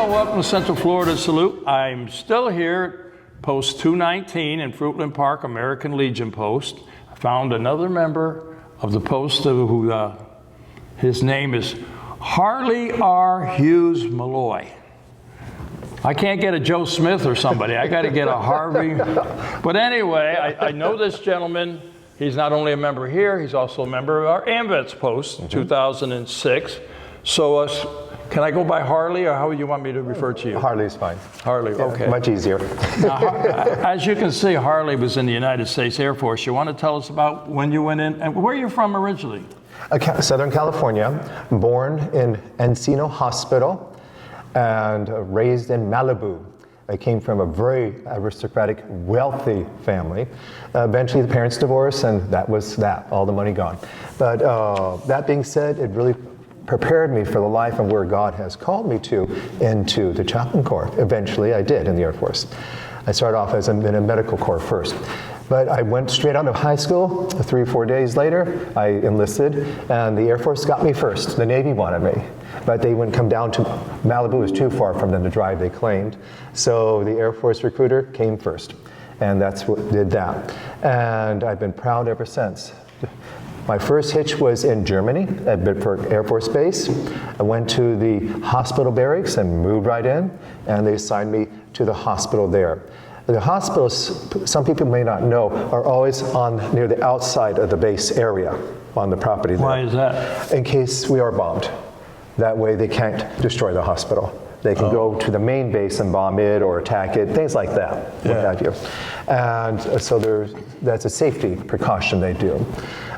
Hello, welcome to Central Florida Salute. I'm still here, post 219 in Fruitland Park, American Legion post. I found another member of the post who, his name is Harley R. Hughes Malloy. I can't get a Joe Smith or somebody. I got to get a Harvey. But anyway, I know this gentleman. He's not only a member here, he's also a member of our AMVETS post, 2006. So can I go by Harley, or how would you want me to refer to you? Harley's fine. Harley, okay. Much easier. Now, as you can see, Harley was in the United States Air Force. You want to tell us about when you went in, and where are you from originally? Southern California, born in Encino Hospital and raised in Malibu. I came from a very aristocratic, wealthy family. Eventually the parents divorced, and that was that, all the money gone. But that being said, it really prepared me for the life and where God has called me to, into the Chaplin Corps. Eventually I did in the Air Force. I started off as in a medical corps first. But I went straight out of high school. 3 or 4 days later, I enlisted, and the Air Force got me first. The Navy wanted me, but they wouldn't come down to Malibu. It was too far from them to drive, they claimed. So the Air Force recruiter came first, and that's what did that. And I've been proud ever since. My first hitch was in Germany at Bitburg Air Force Base. I went to the hospital barracks and moved right in, and they assigned me to the hospital there. The hospitals, some people may not know, are always near the outside of the base area on the property there. Why is that? In case we are bombed. That way they can't destroy the hospital. They can go to the main base and bomb it or attack it, things like that, what have you. And so that's a safety precaution they do.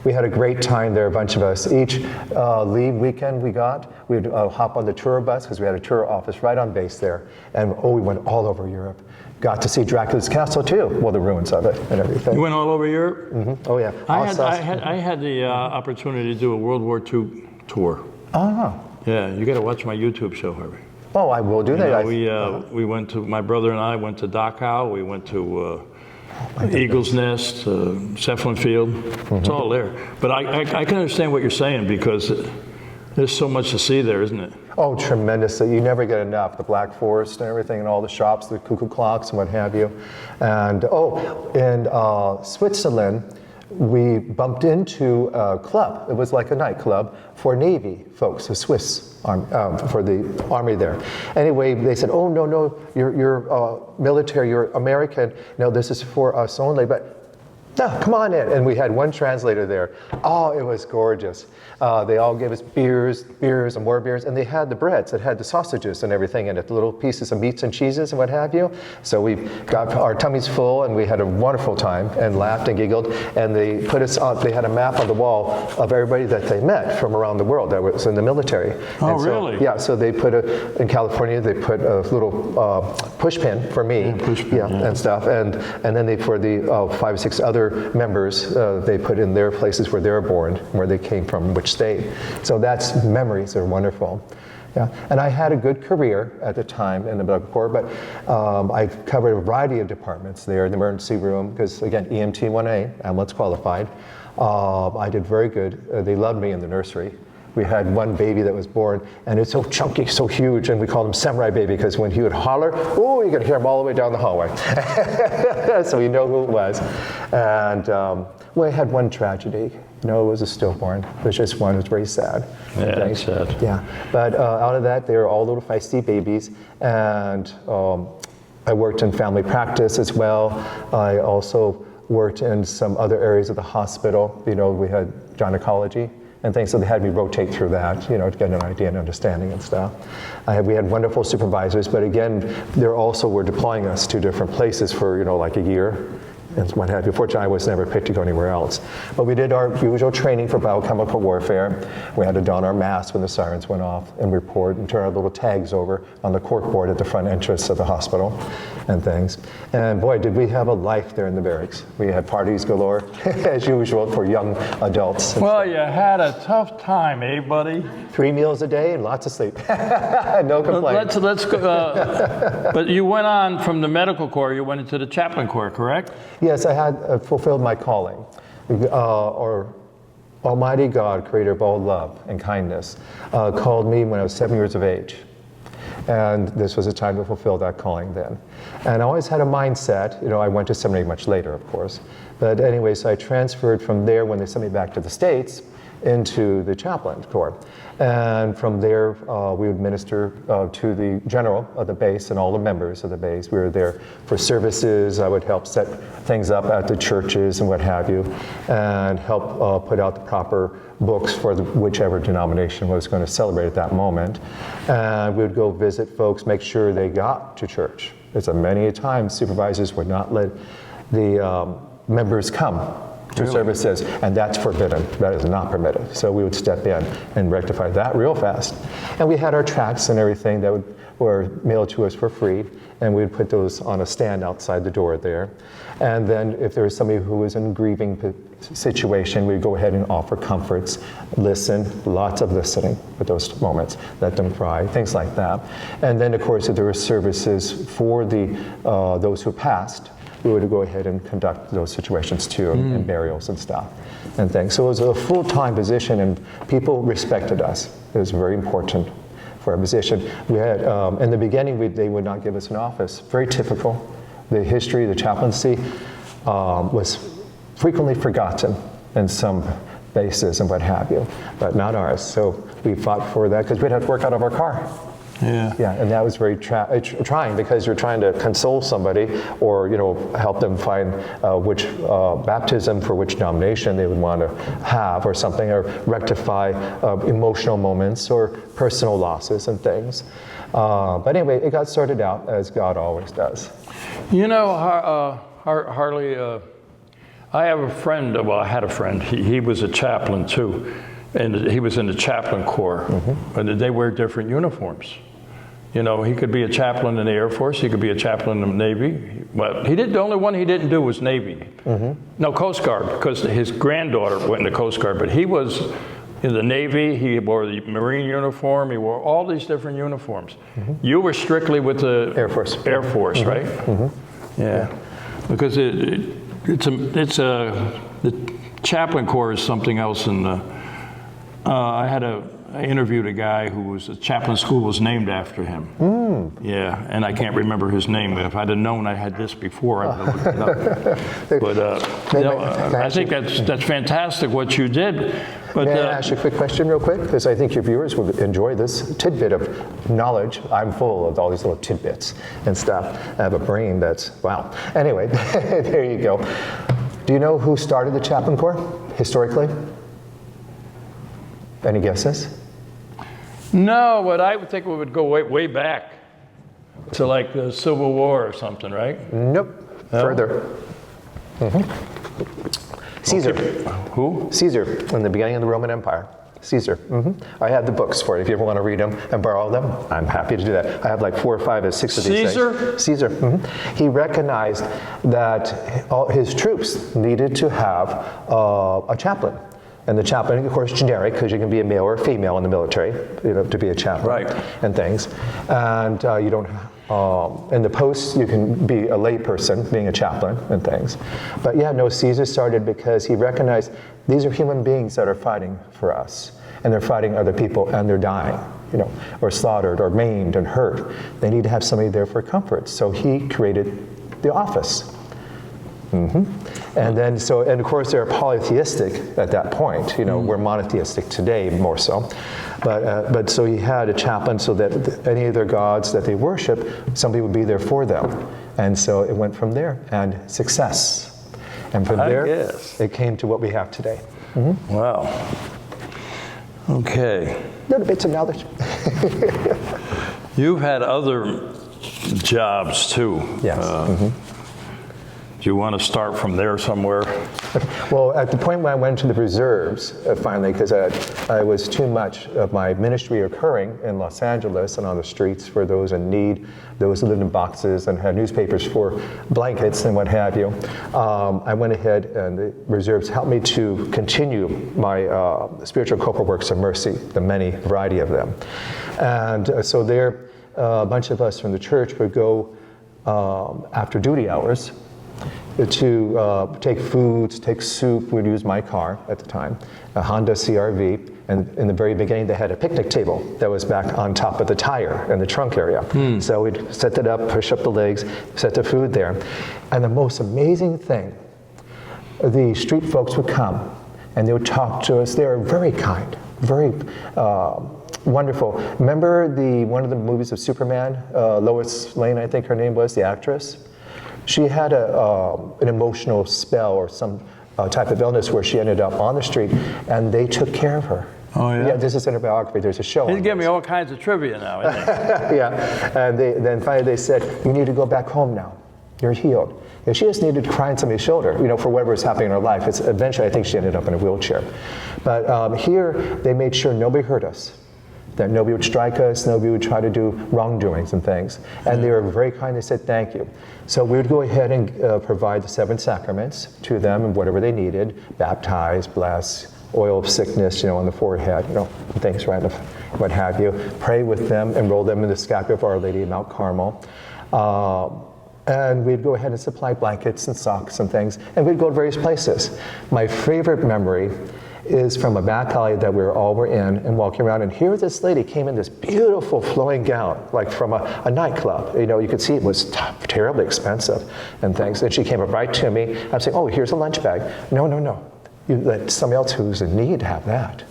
We had a great time there, a bunch of us. Each leave weekend we'd hop on the tour bus, because we had a tour office right on base there. And we went all over Europe. Got to see Dracula's castle too, well, the ruins of it and everything. You went all over Europe? Mm-hmm. Oh yeah. I had the opportunity to do a World War II tour. Oh. Yeah, you got to watch my YouTube show, Harvey. Oh, I will do that. We went to, my brother and I went to Dachau, we went to Eagle's Nest, Chaplin Field. It's all there. But I can understand what you're saying, because there's so much to see there, isn't it? Oh, tremendous. You never get enough. The Black Forest and everything, and all the shops, the cuckoo clocks and what have you. And in Switzerland, we bumped into a club. It was like a nightclub for Navy folks, the Swiss for the Army there. Anyway, they said, oh, no, you're military, you're American. No, this is for us only, but no, come on in. And we had one translator there. Oh, it was gorgeous. They all gave us beers, and more beers, and they had the breads that had the sausages and everything in it, the little pieces of meats and cheeses and what have you. So we got our tummies full, and we had a wonderful time and laughed and giggled. And they put us on, they had a map on the wall of everybody that they met from around the world that was in the military. Oh, really? Yeah, so they put in California, they put a little push pin for me, and stuff. And then they, for the 5 or 6 other members, they put in their places where they're born, where they came from, which state. So that's memories are wonderful. Yeah, and I had a good career at the time in the medical corps, but I covered a variety of departments there in the emergency room, because again, EMT 1A, ambulance qualified. I did very good. They loved me in the nursery. We had one baby that was born, and it's so chunky, so huge, and we called him Samurai Baby, because when he would holler, oh, you could hear him all the way down the hallway. So we know who it was. And we had one tragedy. No, it was a stillborn. It was just one. It was very sad. Yeah, it's sad. Yeah, but out of that, they were all little feisty babies, and I worked in family practice as well. I also worked in some other areas of the hospital. You know, we had gynecology and things, so they had me rotate through that, you know, to get an idea and understanding and stuff. We had wonderful supervisors, but again, they also were deploying us to different places for, you know, like a year and what have you. Fortunately, I was never picked to go anywhere else. But we did our usual training for biochemical warfare. We had to don our masks when the sirens went off and report and turn our little tags over on the corkboard at the front entrance of the hospital and things. And boy, did we have a life there in the barracks. We had parties galore, as usual, for young adults. Well, you had a tough time, eh, buddy? 3 meals a day and lots of sleep. No complaints. Let's go. But you went on from the medical corps, you went into the Chaplin Corps, correct? Yes, I had fulfilled my calling. Or Almighty God, creator of all love and kindness, called me when I was 7 years of age. And this was a time to fulfill that calling then. And I always had a mindset, I went to seminary much later, of course. But anyway, so I transferred from there when they sent me back to the States into the Chaplain Corps. And from there, we would minister to the general of the base and all the members of the base. We were there for services. I would help set things up at the churches and what have you, and help put out the proper books for whichever denomination was going to celebrate at that moment. And we would go visit folks, make sure they got to church. Because many times supervisors would not let the members come to services, and that's forbidden. That is not permitted. So we would step in and rectify that real fast. And we had our tracts and everything that were mailed to us for free, and we'd put those on a stand outside the door there. And then if there was somebody who was in a grieving situation, we'd go ahead and offer comforts, listen, lots of listening at those moments, let them cry, things like that. And then of course, if there were services for those who passed, we would go ahead and conduct those situations too, and burials and stuff and things. So it was a full-time position, and people respected us. It was very important for our position. We had, in the beginning, they would not give us an office. Very typical. The history, the chaplaincy was frequently forgotten in some bases and what have you, but not ours. So we fought for that because we'd have to work out of our car. Yeah, and that was very trying, because you're trying to console somebody, or help them find which baptism for which denomination they would want to have, or something, or rectify emotional moments or personal losses and things. But anyway, it got sorted out, as God always does. Harley, I have a friend. Well, I had a friend. He was a chaplain too. And he was in the Chaplain Corps, and they wear different uniforms. He could be a chaplain in the Air Force, he could be a chaplain in the Navy, but the only one he didn't do was Navy. No, Coast Guard, because his granddaughter went in the Coast Guard, but he was in the Navy, he wore the Marine uniform, he wore all these different uniforms. You were strictly with the Air Force, right? Yeah, because the Chaplain Corps is something else. I interviewed a guy who was, the chaplain school was named after him. Yeah, and I can't remember his name. If I'd have known I had this before, I would have looked it up. But I think that's fantastic what you did. But, may I ask you a quick question real quick? Because I think your viewers would enjoy this tidbit of knowledge. I'm full of all these little tidbits and stuff. I have a brain that's, wow. Anyway, there you go. Do you know who started the Chaplain Corps, historically? Any guesses? No, but I would think we would go way back to like the Civil War or something, right? Nope. No? Further. Caesar. Okay. Who? Caesar, in the beginning of the Roman Empire. Caesar. I have the books for it. If you ever want to read them and borrow them, I'm happy to do that. I have like 4 or 5 or 6 of these things. Caesar. He recognized that all his troops needed to have a chaplain. And the chaplain, of course, generic, because you can be a male or a female in the military, to be a chaplain, and things. And you don't, in the posts, you can be a lay person, being a chaplain and things. But yeah, no, Caesar started because he recognized these are human beings that are fighting for us. And they're fighting other people, and they're dying, or slaughtered, or maimed, and hurt. They need to have somebody there for comfort. So he created the office. And then, and of course, they're polytheistic at that point. We're monotheistic today, more so. But so he had a chaplain so that any of their gods that they worship, somebody would be there for them. And so it went from there, and success. And from there, it came to what we have today. Wow. Okay. Little bits of knowledge. You've had other jobs too. Yes. Do you want to start from there somewhere? Well, at the point when I went to the reserves, finally, because I was too much of my ministry occurring in Los Angeles and on the streets for those in need, those who lived in boxes and had newspapers for blankets and what have you. I went ahead, and the reserves helped me to continue my spiritual corporal works of mercy, the many variety of them. And so there, a bunch of us from the church would go after duty hours to take foods, take soup. We'd use my car at the time, a Honda CR-V, And in the very beginning, they had a picnic table that was back on top of the tire in the trunk area. So we'd set it up, push up the legs, set the food there. And the most amazing thing, the street folks would come and they would talk to us. They were very kind, very wonderful. Remember one of the movies of Superman, Lois Lane, I think her name was, the actress? She had an emotional spell or some type of illness where she ended up on the street, and they took care of her. Oh, yeah? Yeah, this is in her biography. There's a show. He's giving me all kinds of trivia now, isn't he? Yeah, and then finally they said, you need to go back home now. You're healed. And she just needed to cry on somebody's shoulder, for whatever was happening in her life. Eventually, I think she ended up in a wheelchair. But here, they made sure nobody hurt us, that nobody would strike us, nobody would try to do wrongdoings and things. And they were very kind. They said thank you. So we would go ahead and provide the 7 sacraments to them and whatever they needed: baptize, bless, oil of sickness, on the forehead, things, right, what have you. Pray with them, enroll them in the scapular of Our Lady of Mount Carmel. And we'd go ahead and supply blankets and socks and things, and we'd go to various places. My favorite memory is from a back alley that we all were in and walking around, and here this lady came in this beautiful flowing gown, like from a nightclub. You could see it was terribly expensive and things. And she came up right to me. I'm saying, oh, here's a lunch bag. No. You let somebody else who's in need have that.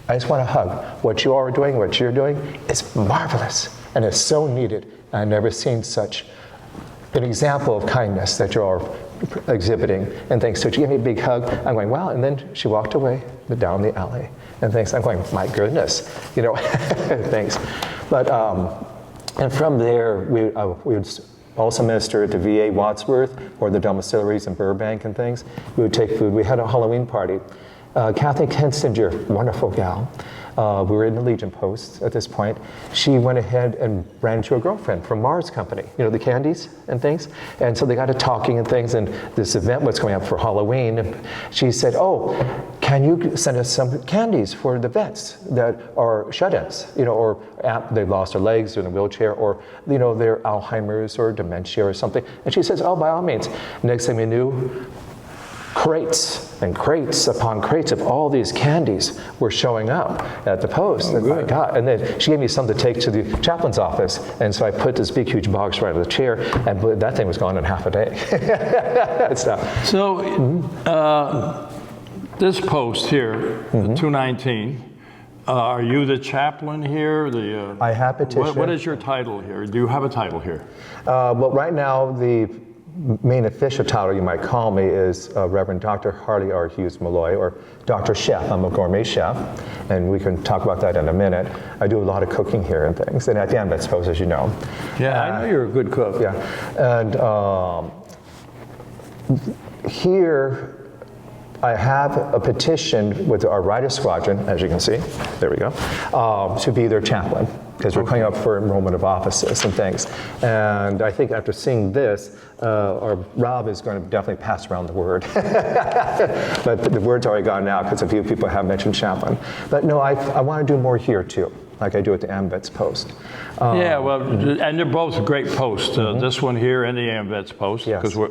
I just want to hug. What you all are doing, what you're doing, is marvelous, and it's so needed. I've never seen such an example of kindness that you're all exhibiting and things. So she gave me a big hug. I'm going, wow. And then she walked away down the alley and things. I'm going, my goodness, thanks. But, and from there, we would also minister at the VA Wadsworth or the domiciliaries in Burbank and things. We would take food. We had a Halloween party. Kathy Kensinger, wonderful gal. We were in the Legion Post at this point. She went ahead and ran into a girlfriend from Mars Company, the candies and things. And so they got to talking and things, and this event was coming up for Halloween. And she said, oh, can you send us some candies for the vets that are shut-ins, or they lost their legs, or in a wheelchair, or, they're Alzheimer's or dementia or something. And she says, oh, by all means. Next thing we knew, crates and crates upon crates of all these candies were showing up at the post. And my God. And then she gave me some to take to the chaplain's office. And so I put this big, huge box right on the chair, and that thing was gone in half a day. So this post here, 219, are you the chaplain here? I have petition. What is your title here? Do you have a title here? Well, right now, the main official title, you might call me, is Reverend Dr. Harley R. Hughes Malloy, or Dr. Chef. I'm a gourmet chef, and we can talk about that in a minute. I do a lot of cooking here and things, and at the end, I suppose, as you know. Yeah, I know you're a good cook. Yeah, and here I have a petition with our Rider Squadron, as you can see, there we go, to be their chaplain, because we're coming up for enrollment of offices and things. And I think after seeing this, our Rob is going to definitely pass around the word. But the word's already gone out because a few people have mentioned chaplain. But no, I want to do more here too, like I do at the AMVETS post. Yeah, well, and they're both great posts. This one here and the AMVETS post, because we're,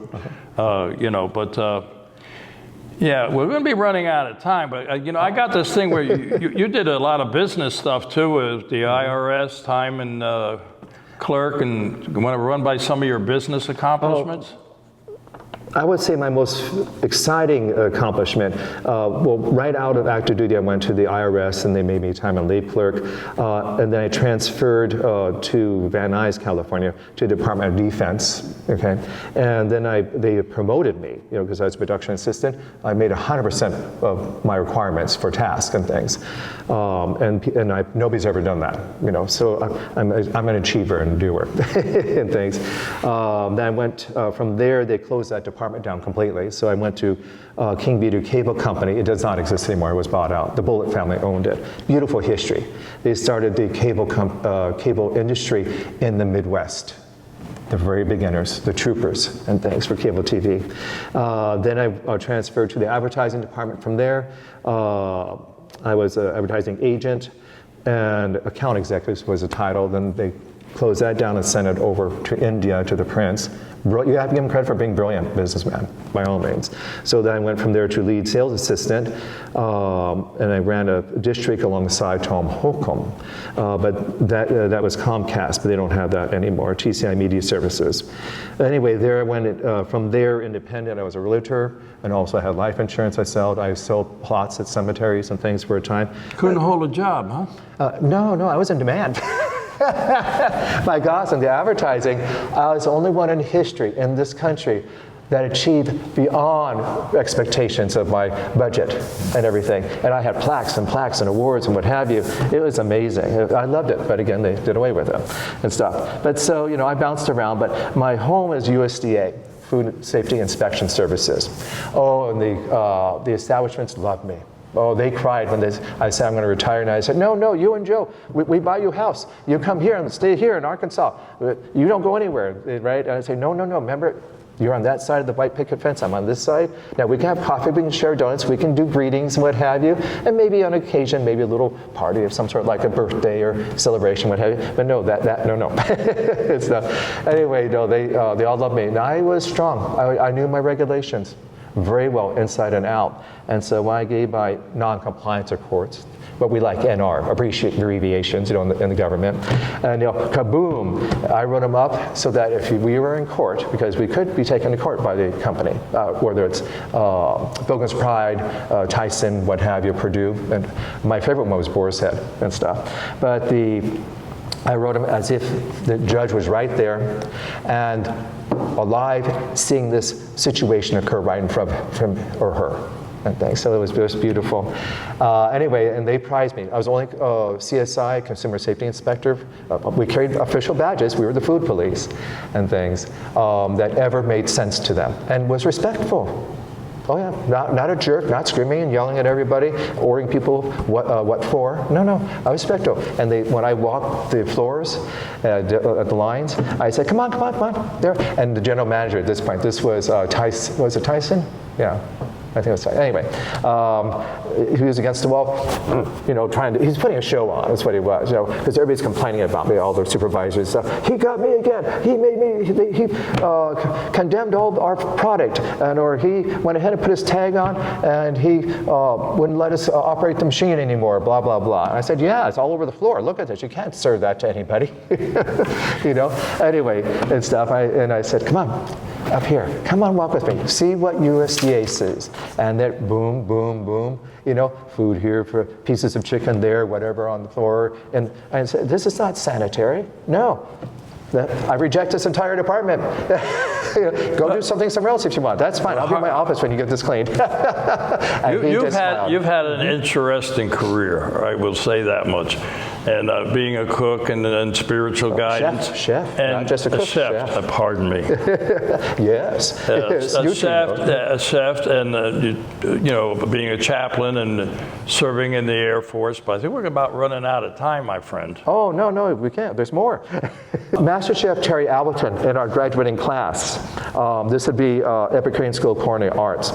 yeah, we're going to be running out of time, but I got this thing where you did a lot of business stuff too, with the IRS, time and clerk, and you want to run by some of your business accomplishments? I would say my most exciting accomplishment, well, right out of active duty, I went to the IRS, and they made me time and leave clerk, and then I transferred to Van Nuys, California, to the Department of Defense, okay, and then they promoted me, because I was a production assistant. I made 100% of my requirements for tasks and things, and nobody's ever done that, so I'm an achiever and doer and things. Then I went from there. They closed that department down completely. So I went to King Bedu Cable Company. It does not exist anymore. It was bought out. The Bullitt family owned it. Beautiful history. They started the cable industry in the Midwest. The very beginners, the troopers and things for cable TV. Then I transferred to the advertising department from there. I was an advertising agent, and account executive was a title. Then they closed that down and sent it over to India to the prince. You have to give him credit for being a brilliant businessman, by all means. So then I went from there to lead sales assistant, and I ran a district alongside Tom Holcomb. But that was Comcast, but they don't have that anymore, TCI Media Services. Anyway, there I went, from there independent. I was a realtor, and also I had life insurance I sold. I sold plots at cemeteries and things for a time. Couldn't hold a job, huh? No, I was in demand. My gosh, in the advertising, I was the only one in history in this country that achieved beyond expectations of my budget and everything. And I had plaques and awards and what have you. It was amazing. I loved it, but again, they did away with it and stuff. But so, I bounced around, but my home is USDA, Food Safety Inspection Services. Oh, and the establishments loved me. Oh, they cried when I said I'm going to retire, and I said, no, you and Joe, we buy you a house. You come here and stay here in Arkansas. You don't go anywhere, right? And I say, no, remember, you're on that side of the white picket fence, I'm on this side. Now we can have coffee, we can share donuts, we can do greetings and what have you, and maybe on occasion, maybe a little party of some sort, like a birthday or celebration, what have you. But no, no. It's not. Anyway, no, they all loved me. And I was strong. I knew my regulations very well, inside and out. And so when I gave my non-compliance reports, what we like NR, abbreviations, in the government, and kaboom, I wrote them up so that if we were in court, because we could be taken to court by the company, whether it's Pilgrim's Pride, Tyson, what have you, Purdue, and my favorite one was Boar's Head and stuff. But I wrote them as if the judge was right there and alive, seeing this situation occur right in front of him or her. And things. So it was just beautiful. Anyway, and they prized me. I was only CSI, Consumer Safety Inspector. We carried official badges. We were the food police and things that ever made sense to them and was respectful. Oh yeah, not a jerk, not screaming and yelling at everybody, ordering people what for. No, I was respectful. And when I walked the floors at the lines, I said, come on, there. And the general manager at this point, this was Tyson, was it Tyson? Yeah. I think it was Tyson. Anyway, he was against the wall, he's putting a show on, that's what he was, because everybody's complaining about me, all the supervisors. He got me again, he made me, he condemned all our product, or he went ahead and put his tag on, and he wouldn't let us operate the machine anymore, blah, blah, blah. And I said, yeah, it's all over the floor, look at this, you can't serve that to anybody. Anyway, and stuff, and I said, come on. Up here, come on, walk with me. See what USDA says. And then boom, boom, boom, food here for pieces of chicken there, whatever on the floor. And I said, this is not sanitary. No. I reject this entire department. Go do something somewhere else if you want. That's fine. I'll be in my office when you get this cleaned. You've had an interesting career, I will say that much. And being a cook and spiritual guidance. Chef, and not just a cook. Chef. Pardon me. Yes. A chef, and being a chaplain and serving in the Air Force. But I think we're about running out of time, my friend. Oh no, we can't. There's more. Master Chef Terry Appleton in our graduating class. This would be Epicurean School of Culinary Arts.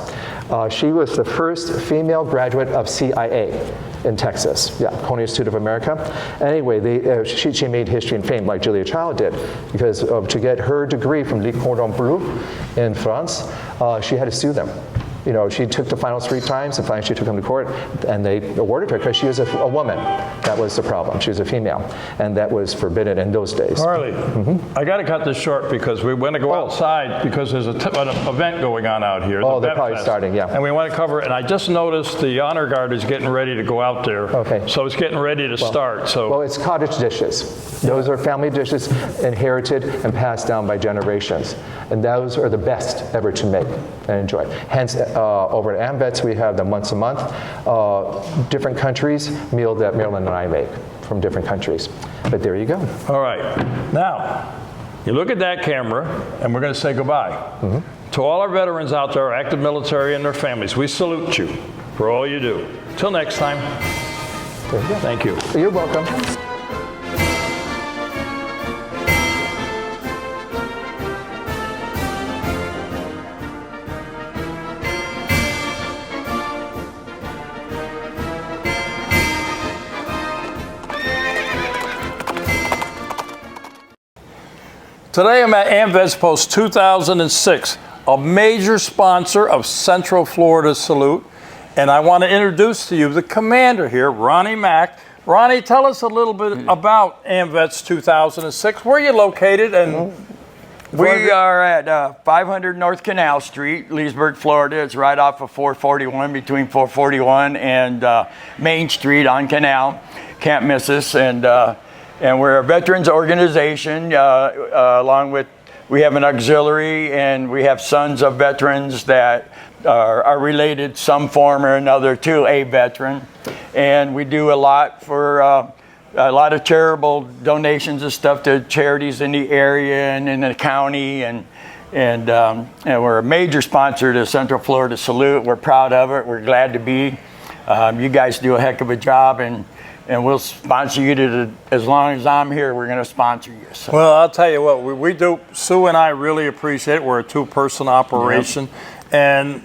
She was the first female graduate of CIA in Texas. Yeah, Culinary Institute of America. Anyway, she made history and fame like Julia Child did, because to get her degree from Le Cordon Bleu in France, she had to sue them. She took the finals 3 times, and finally she took them to court, and they awarded her because she was a woman. That was the problem. She was a female, and that was forbidden in those days. Harley, I got to cut this short because we want to go outside because there's an event going on out here. They're probably starting, yeah. And we want to cover it. And I just noticed the honor guard is getting ready to go out there. Okay. So it's getting ready to start. So. Well, it's cottage dishes. Those are family dishes inherited and passed down by generations. And those are the best ever to make and enjoy. Hence, over at AMVETS, we have them once a month. Different countries, meal that Marilyn and I make from different countries. But there you go. All right. Now, you look at that camera, and we're going to say goodbye. To all our veterans out there, our active military and their families, we salute you for all you do. Till next time. There you go. Thank you. You're welcome. Today I'm at AMVETS Post 2006, a major sponsor of Central Florida Salute. And I want to introduce to you the commander here, Ronnie Mack. Ronnie, tell us a little bit about AMVETS 2006. Where are you located? And we are at 500 North Canal Street, Leesburg, Florida. It's right off of 441, between 441 and Main Street on Canal. Can't miss us. And we're a veterans organization, along with, we have an auxiliary, and we have sons of veterans that are related some form or another to a veteran. And we do a lot for a lot of charitable donations and stuff to charities in the area and in the county. And we're a major sponsor to Central Florida Salute. We're proud of it. We're glad to be. You guys do a heck of a job, and we'll sponsor you as long as I'm here. We're going to sponsor you. So. Well, I'll tell you what, we do. Sue and I really appreciate it. We're a two-person operation, and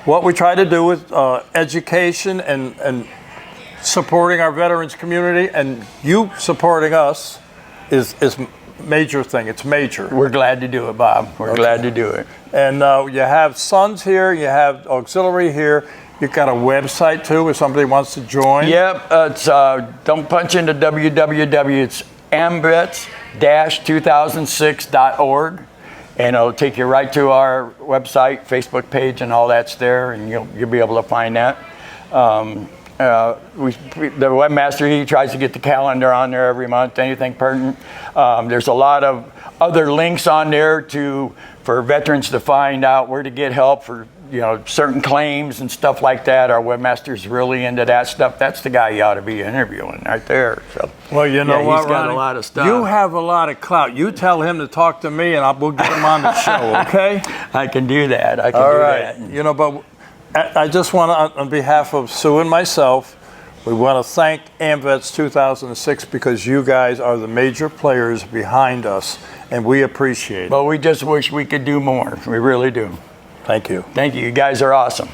what we try to do with education and supporting our veterans community, and you supporting us is major thing. It's major. We're glad to do it, Bob. We're glad to do it. And you have sons here. You have auxiliary here. You've got a website too if somebody wants to join. Yep, it's don't punch into www. It's amvets-2006.org, and it'll take you right to our website, Facebook page, and all that's there, and you'll be able to find that. The webmaster, he tries to get the calendar on there every month, anything pertinent. There's a lot of other links on there for veterans to find out where to get help for certain claims and stuff like that. Our webmaster's really into that stuff. That's the guy you ought to be interviewing right there. So, well, you know what, he's got Ronnie? a lot of stuff. You have a lot of clout. You tell him to talk to me, and we'll get him on the show. Okay? I can do that. I can All do right. that. But I just want to, on behalf of Sue and myself, we want to thank AMVETS 2006 because you guys are the major players behind us, and we appreciate it. But we just wish we could do more. We really do. Thank you. Thank you. You guys are awesome.